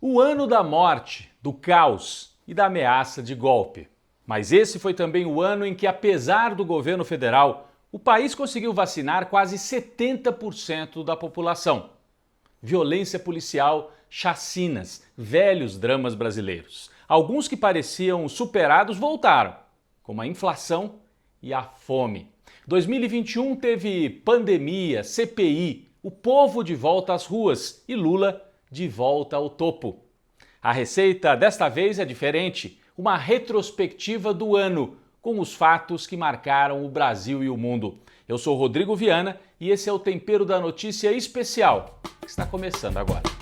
O ano da morte, do caos e da ameaça de golpe. Mas esse foi também o ano em que, apesar do governo federal, o país conseguiu vacinar quase 70% da população. Violência policial, chacinas, velhos dramas brasileiros. Alguns que pareciam superados voltaram, como a inflação e a fome. 2021 teve pandemia, CPI, o povo de volta às ruas e Lula de volta ao topo. A receita desta vez é diferente, uma retrospectiva do ano, com os fatos que marcaram o Brasil e o mundo. Eu sou Rodrigo Viana e esse é o Tempero da Notícia especial, que está começando agora. –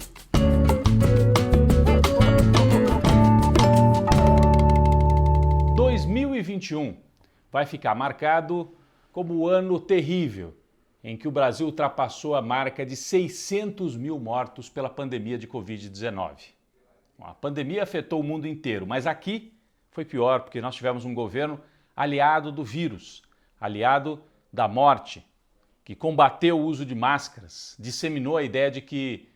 2021 vai ficar marcado como o ano terrível em que o Brasil ultrapassou a marca de 600 mil mortos pela pandemia de Covid-19. A pandemia afetou o mundo inteiro, mas aqui foi pior porque nós tivemos um governo aliado do vírus, aliado da morte, que combateu o uso de máscaras, disseminou a ideia de que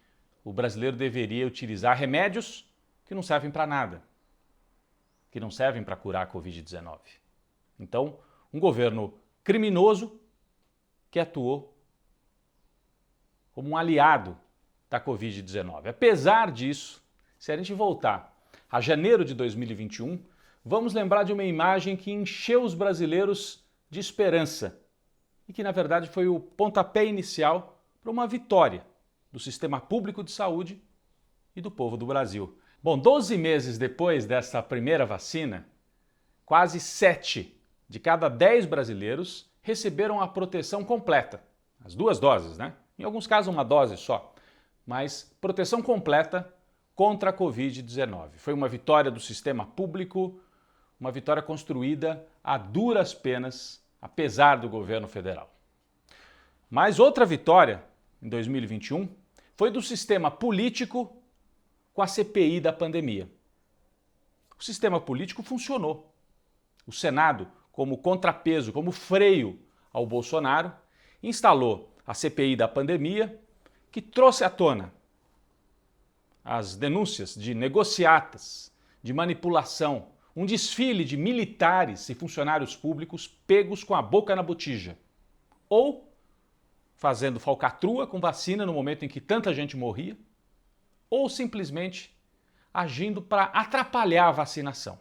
o brasileiro deveria utilizar remédios que não servem para nada, que não servem para curar a Covid-19. Então, um governo criminoso que atuou como um aliado da Covid-19. Apesar disso, se a gente voltar a janeiro de 2021, vamos lembrar de uma imagem que encheu os brasileiros de esperança e que, na verdade, foi o pontapé inicial para uma vitória do sistema público de saúde e do povo do Brasil. Bom, 12 meses depois dessa primeira vacina, quase 7 de cada 10 brasileiros receberam a proteção completa. As 2 doses, né? Em alguns casos, uma dose só. Mas proteção completa contra a Covid-19. Foi uma vitória do sistema público, uma vitória construída a duras penas, apesar do governo federal. Mas outra vitória, em 2021, foi do sistema político com a CPI da pandemia. O sistema político funcionou. O Senado, como contrapeso, como freio ao Bolsonaro, instalou a CPI da pandemia, que trouxe à tona as denúncias de negociatas, de manipulação, um desfile de militares e funcionários públicos pegos com a boca na botija, ou fazendo falcatrua com vacina no momento em que tanta gente morria, ou simplesmente agindo para atrapalhar a vacinação.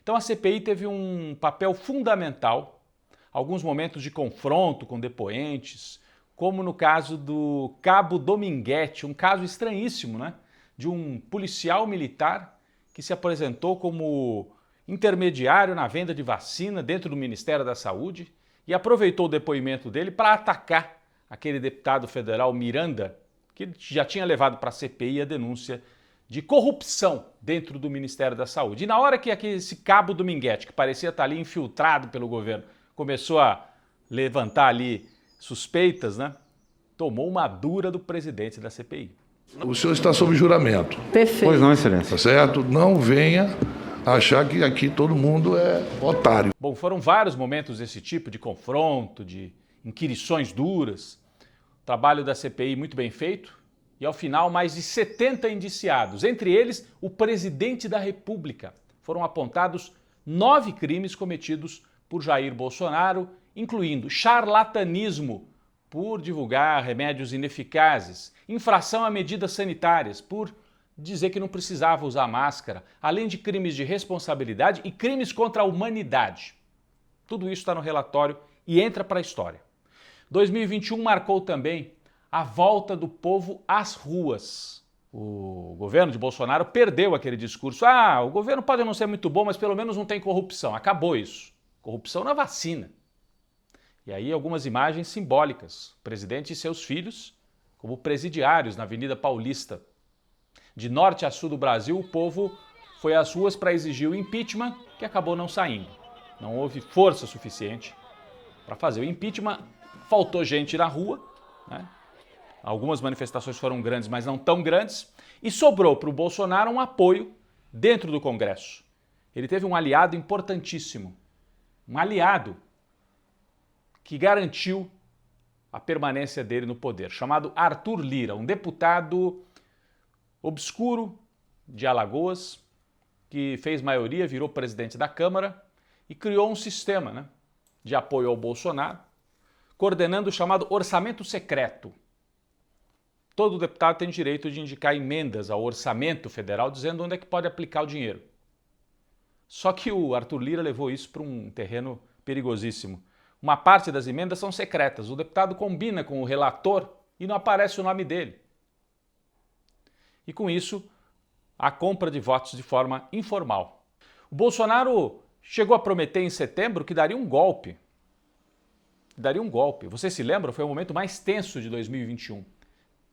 Então a CPI teve um papel fundamental, alguns momentos de confronto com depoentes, como no caso do Cabo Dominguete, um caso estranhíssimo, né? De um policial militar que se apresentou como intermediário na venda de vacina dentro do Ministério da Saúde e aproveitou o depoimento dele para atacar aquele deputado federal Miranda, que já tinha levado para a CPI a denúncia de corrupção dentro do Ministério da Saúde. E na hora que esse Cabo Dominguete, que parecia estar ali infiltrado pelo governo, começou a levantar ali suspeitas, né? Tomou uma dura do presidente da CPI. O senhor está sob juramento. Perfeito. Pois não, excelência. Tá certo? Não venha achar que aqui todo mundo é otário. Bom, foram vários momentos desse tipo de confronto, de inquirições duras. O trabalho da CPI muito bem feito. E ao final, mais de 70 indiciados. Entre eles, o presidente da República. Foram apontados 9 crimes cometidos por Jair Bolsonaro, incluindo charlatanismo por divulgar remédios ineficazes, infração a medidas sanitárias por dizer que não precisava usar máscara, além de crimes de responsabilidade e crimes contra a humanidade. Tudo isso está no relatório e entra para a história. 2021 marcou também a volta do povo às ruas. O governo de Bolsonaro perdeu aquele discurso. O governo pode não ser muito bom, mas pelo menos não tem corrupção. Acabou isso. Corrupção na vacina. E aí algumas imagens simbólicas. O presidente e seus filhos como presidiários na Avenida Paulista. De norte a sul do Brasil, o povo foi às ruas para exigir o impeachment, que acabou não saindo. Não houve força suficiente para fazer o impeachment. Faltou gente na rua, né? Algumas manifestações foram grandes, mas não tão grandes. E sobrou para o Bolsonaro um apoio dentro do Congresso. Ele teve um aliado importantíssimo. Um aliado que garantiu a permanência dele no poder, chamado Arthur Lira, um deputado obscuro, de Alagoas, que fez maioria, virou presidente da Câmara e criou um sistema, de apoio ao Bolsonaro, coordenando o chamado orçamento secreto. Todo deputado tem direito de indicar emendas ao orçamento federal, dizendo onde é que pode aplicar o dinheiro. Só que o Arthur Lira levou isso para um terreno perigosíssimo. Uma parte das emendas são secretas. O deputado combina com o relator e não aparece o nome dele. E com isso, a compra de votos de forma informal. O Bolsonaro chegou a prometer em setembro que daria um golpe. Você se lembra? Foi o momento mais tenso de 2021.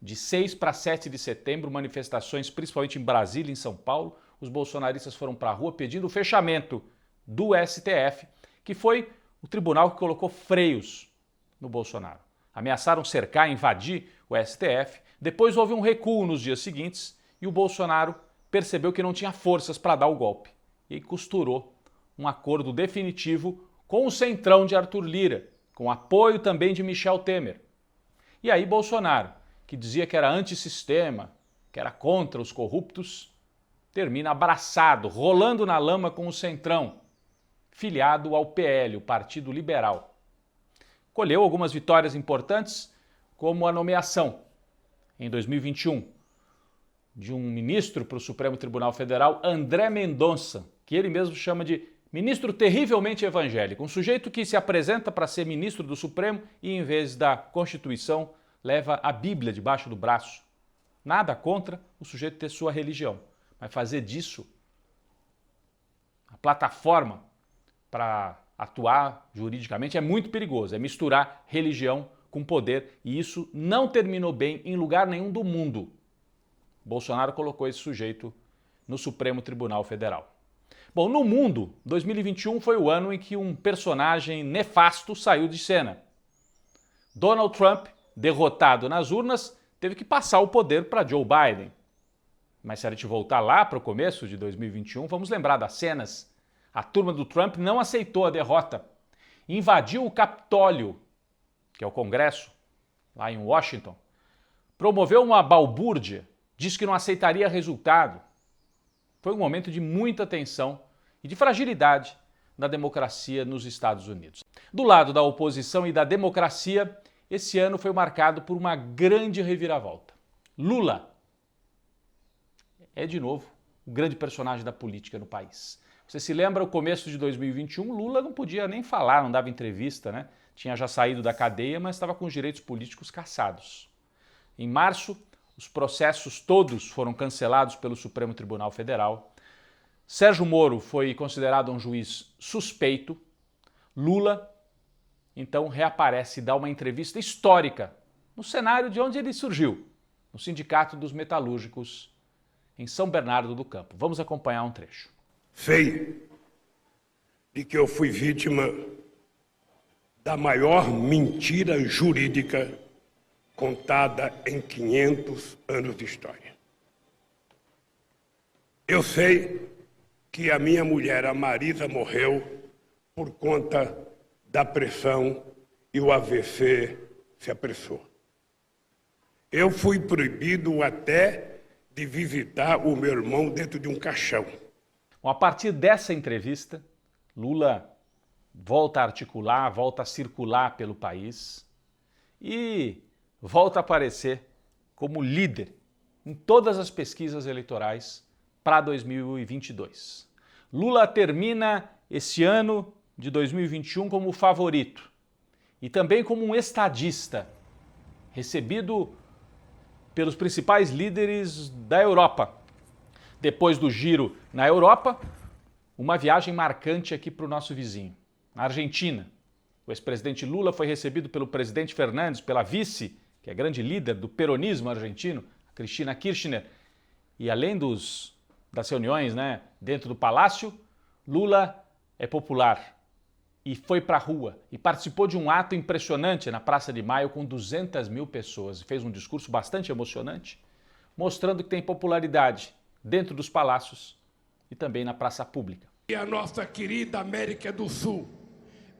De 6 para 7 de setembro, manifestações principalmente em Brasília e em São Paulo. Os bolsonaristas foram para a rua pedindo o fechamento do STF, que foi o tribunal que colocou freios no Bolsonaro. Ameaçaram cercar, invadir o STF. Depois houve um recuo nos dias seguintes e o Bolsonaro percebeu que não tinha forças para dar o golpe. E costurou um acordo definitivo com o centrão de Arthur Lira, com apoio também de Michel Temer. E aí Bolsonaro, que dizia que era antissistema, que era contra os corruptos, termina abraçado, rolando na lama com o centrão, filiado ao PL, o Partido Liberal. Colheu algumas vitórias importantes, como a nomeação, em 2021, de um ministro para o Supremo Tribunal Federal, André Mendonça, que ele mesmo chama de ministro terrivelmente evangélico, um sujeito que se apresenta para ser ministro do Supremo e, em vez da Constituição, leva a Bíblia debaixo do braço. Nada contra o sujeito ter sua religião, mas fazer disso a plataforma para atuar juridicamente é muito perigoso, é misturar religião com poder e isso não terminou bem em lugar nenhum do mundo. Bolsonaro colocou esse sujeito no Supremo Tribunal Federal. Bom, no mundo, 2021 foi o ano em que um personagem nefasto saiu de cena. Donald Trump, derrotado nas urnas, teve que passar o poder para Joe Biden. Mas se a gente voltar lá para o começo de 2021, vamos lembrar das cenas. A turma do Trump não aceitou a derrota. Invadiu o Capitólio, que é o Congresso, lá em Washington. Promoveu uma balbúrdia, disse que não aceitaria resultado. Foi um momento de muita tensão e de fragilidade da democracia nos Estados Unidos. Do lado da oposição e da democracia, esse ano foi marcado por uma grande reviravolta. Lula é, de novo, o grande personagem da política no país. Você se lembra, o começo de 2021, Lula não podia nem falar, não dava entrevista, Tinha já saído da cadeia, mas estava com os direitos políticos cassados. Em março, os processos todos foram cancelados pelo Supremo Tribunal Federal. Sérgio Moro foi considerado um juiz suspeito. Lula, então, reaparece e dá uma entrevista histórica no cenário de onde ele surgiu, no Sindicato dos Metalúrgicos, em São Bernardo do Campo. Vamos acompanhar um trecho. Sei de que eu fui vítima da maior mentira jurídica contada em 500 anos de história. Eu sei que a minha mulher, a Marisa, morreu por conta da pressão e o AVC se apressou. Eu fui proibido até de visitar o meu irmão dentro de um caixão. Bom, a partir dessa entrevista, Lula volta a articular, volta a circular pelo país e volta a aparecer como líder em todas as pesquisas eleitorais para 2022. Lula termina esse ano de 2021 como o favorito e também como um estadista, recebido pelos principais líderes da Europa. Depois do giro na Europa, uma viagem marcante aqui para o nosso vizinho, na Argentina. O ex-presidente Lula foi recebido pelo presidente Fernandes, pela vice, que é grande líder do peronismo argentino, Cristina Kirchner. E além das reuniões dentro do palácio, Lula é popular e foi para a rua e participou de um ato impressionante na Praça de Maio com 200 mil pessoas. Fez um discurso bastante emocionante, mostrando que tem popularidade dentro dos palácios e também na praça pública. E a nossa querida América do Sul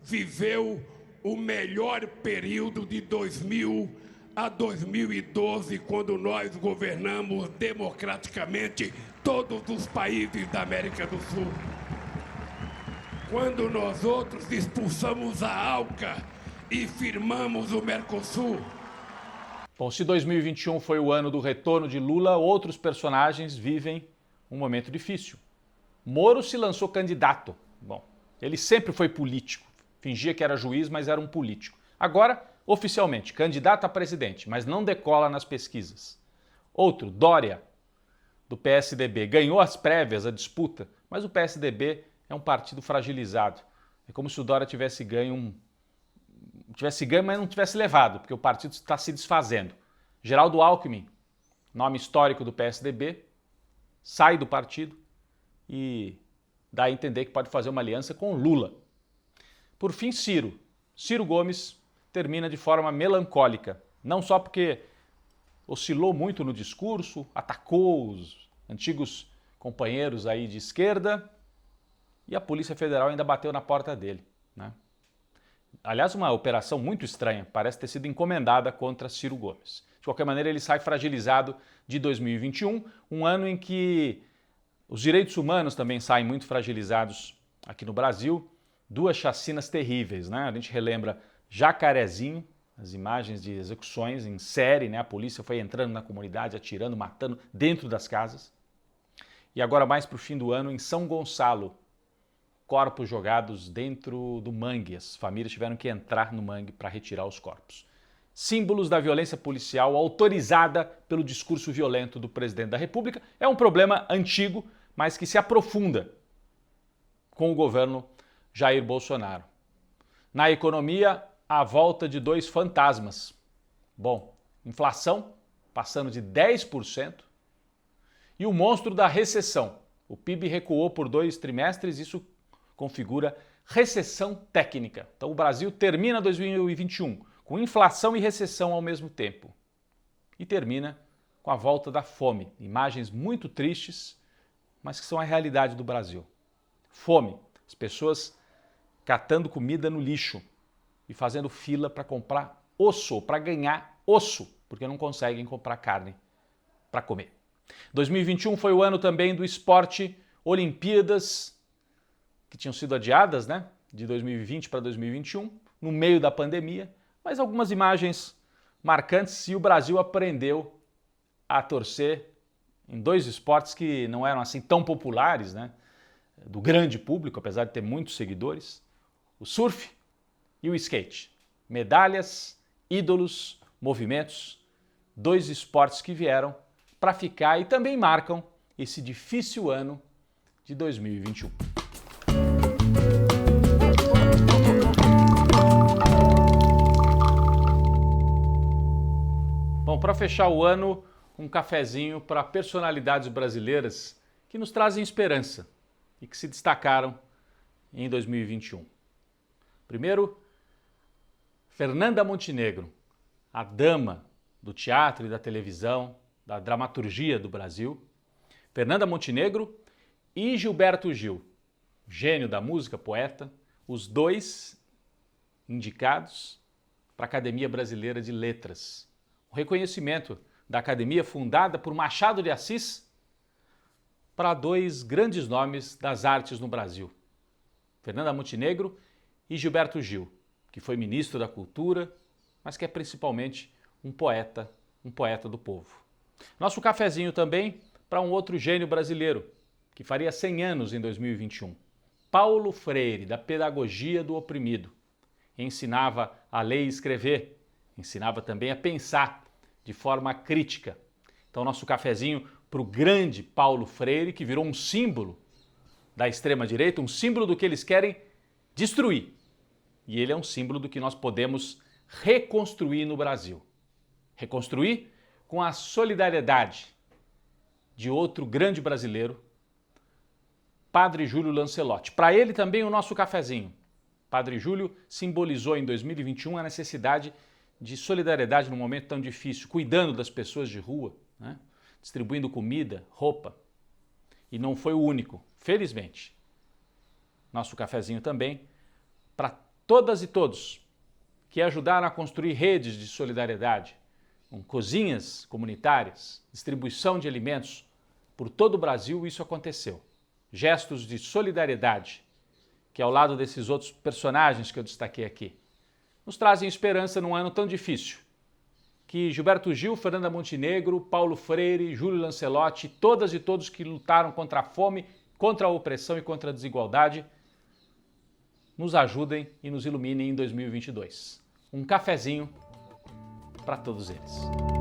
viveu o melhor período de 2000 a 2012, quando nós governamos democraticamente todos os países da América do Sul. Quando nós outros expulsamos a ALCA e firmamos o Mercosul. Bom, se 2021 foi o ano do retorno de Lula, outros personagens vivem um momento difícil. Moro se lançou candidato. Bom, ele sempre foi político. Fingia que era juiz, mas era um político. Agora, oficialmente, candidato a presidente, mas não decola nas pesquisas. Outro, Dória, do PSDB, ganhou as prévias, a disputa, mas o PSDB é um partido fragilizado. É como se o Dória tivesse ganho, mas não tivesse levado, porque o partido está se desfazendo. Geraldo Alckmin, nome histórico do PSDB, sai do partido e dá a entender que pode fazer uma aliança com Lula. Por fim, Ciro Gomes termina de forma melancólica, não só porque oscilou muito no discurso, atacou os antigos companheiros aí de esquerda e a Polícia Federal ainda bateu na porta dele, né? Aliás, uma operação muito estranha, parece ter sido encomendada contra Ciro Gomes. De qualquer maneira, ele sai fragilizado de 2021, um ano em que os direitos humanos também saem muito fragilizados aqui no Brasil. Duas chacinas terríveis, né? A gente relembra Jacarezinho, as imagens de execuções em série, né? A polícia foi entrando na comunidade, atirando, matando dentro das casas. E agora, mais para o fim do ano, em São Gonçalo, corpos jogados dentro do mangue. As famílias tiveram que entrar no mangue para retirar os corpos. Símbolos da violência policial autorizada pelo discurso violento do presidente da República. É um problema antigo, mas que se aprofunda com o governo Jair Bolsonaro. Na economia, a volta de dois fantasmas. Bom, inflação passando de 10% e o monstro da recessão. O PIB recuou por 2 trimestres, isso configura recessão técnica. Então o Brasil termina 2021 com inflação e recessão ao mesmo tempo. E termina com a volta da fome. Imagens muito tristes, mas que são a realidade do Brasil. Fome. As pessoas catando comida no lixo e fazendo fila para comprar osso, para ganhar osso, porque não conseguem comprar carne para comer. 2021 foi o ano também do esporte, Olimpíadas, que tinham sido adiadas, né, de 2020 para 2021, no meio da pandemia, mas algumas imagens marcantes e o Brasil aprendeu a torcer em dois esportes que não eram assim tão populares, né, do grande público, apesar de ter muitos seguidores, o surf e o skate. Medalhas, ídolos, movimentos, dois esportes que vieram para ficar e também marcam esse difícil ano de 2021. Bom, para fechar o ano, um cafezinho para personalidades brasileiras que nos trazem esperança e que se destacaram em 2021. Primeiro, Fernanda Montenegro, a dama do teatro e da televisão, da dramaturgia do Brasil. Fernanda Montenegro e Gilberto Gil, gênio da música, poeta, os dois indicados para a Academia Brasileira de Letras. O reconhecimento da academia fundada por Machado de Assis para dois grandes nomes das artes no Brasil. Fernanda Montenegro e Gilberto Gil, que foi ministro da Cultura, mas que é principalmente um poeta do povo. Nosso cafezinho também para um outro gênio brasileiro, que faria 100 anos em 2021. Paulo Freire, da pedagogia do oprimido. Ensinava a ler e escrever, ensinava também a pensar de forma crítica. Então, nosso cafezinho para o grande Paulo Freire, que virou um símbolo da extrema-direita, um símbolo do que eles querem destruir. E ele é um símbolo do que nós podemos reconstruir no Brasil. Reconstruir com a solidariedade de outro grande brasileiro, Padre Júlio Lancelotti. Para ele também o nosso cafezinho. Padre Júlio simbolizou em 2021 a necessidade de solidariedade num momento tão difícil, cuidando das pessoas de rua, né? Distribuindo comida, roupa. E não foi o único, felizmente. Nosso cafezinho também para todas e todos que ajudaram a construir redes de solidariedade, com cozinhas comunitárias, distribuição de alimentos. Por todo o Brasil isso aconteceu. Gestos de solidariedade, que ao lado desses outros personagens que eu destaquei aqui, nos trazem esperança num ano tão difícil. Que Gilberto Gil, Fernanda Montenegro, Paulo Freire, Júlio Lancelotti, todas e todos que lutaram contra a fome, contra a opressão e contra a desigualdade, nos ajudem e nos iluminem em 2022. Um cafezinho para todos eles.